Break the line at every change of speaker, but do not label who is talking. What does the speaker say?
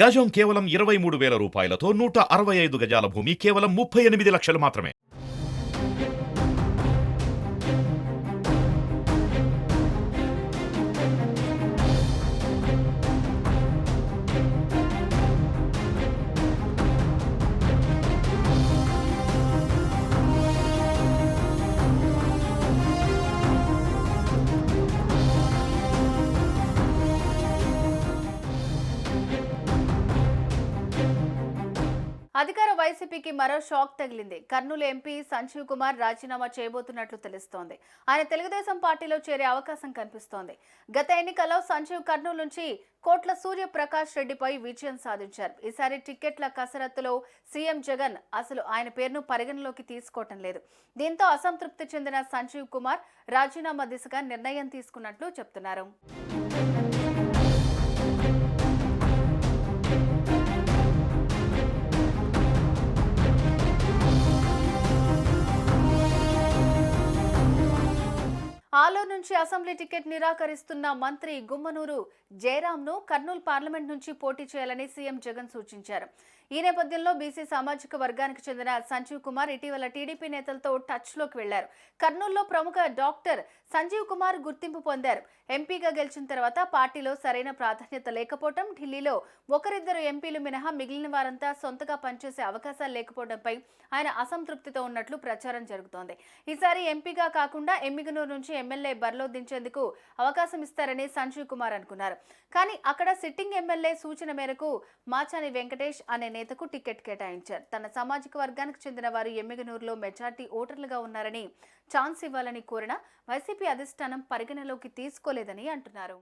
గజం కేవలం 23,000 రూపాయలతో 165 గజాల భూమి కేవలం 38 లక్షలు మాత్రమే.
అధికార వైసీపీకి మరో షాక్ తగిలింది. కర్నూలు ఎంపీ సంజీవ్ కుమార్ రాజీనామా చేయబోతున్నట్లు తెలుస్తోంది. ఆయన తెలుగుదేశం పార్టీలో చేరే అవకాశం కనిపిస్తోంది. గత ఎన్నికల్లో సంజీవ్ కర్నూలు నుంచి కోట్ల సూర్యప్రకాష్ రెడ్డిపై విజయం సాధించారు. ఈసారి టికెట్ల కసరత్తులో సీఎం జగన్ అసలు ఆయన పేరును పరిగణలోకి తీసుకోవటం లేదు. దీంతో అసంతృప్తి చెందిన సంజీవ్ కుమార్ రాజీనామా దిశగా నిర్ణయం తీసుకున్నట్లు చెప్తున్నారు. ఆలూరు నుంచి అసెంబ్లీ టికెట్ నిరాకరిస్తున్న మంత్రి గుమ్మనూరు జయరాంను కర్నూలు పార్లమెంట్ నుంచి పోటీ చేయాలని సీఎం జగన్ సూచించారు. ఈ నేపథ్యంలో బీసీ సామాజిక వర్గానికి చెందిన సంజీవ్ కుమార్ ఇటీవల టీడీపీ నేతలతో టచ్లోకి వెళ్లారు. కర్నూలులో ప్రముఖ డాక్టర్ సంజీవ్ కుమార్ గుర్తింపు పొందారు. ఎంపీగా గెలిచిన తర్వాత పార్టీలో సరైన ప్రాధాన్యత లేకపోవడం, ఢిల్లీలో ఒకరిద్దరు ఎంపీలు మినహా మిగిలిన వారంతా సొంతగా పనిచేసే అవకాశాలు లేకపోవడంపై ఆయన అసంతృప్తితో ఉన్నట్లు ప్రచారం జరుగుతోంది. ఈసారి ఎంపీగా కాకుండా ఎమ్మిగనూరు నుంచి ఎమ్మెల్యే బరిలో దించేందుకు అవకాశం ఇస్తారని సంజీవ్ కుమార్ అనుకున్నారు. కానీ అక్కడ సిట్టింగ్ ఎమ్మెల్యే సూచన మేరకు మాచాని వెంకటేష్ అనే నేతకు టికెట్ కేటాయించారు. తన సామాజిక వర్గానికి చెందిన వారు ఎమ్మిగనూరులో మెజార్టీ ఓటర్లుగా ఉన్నారని ఛాన్స్ ఇవ్వాలని కోరిన వైసీపీ అధిష్టానం పరిగణలోకి తీసుకోలేదని అంటున్నారు.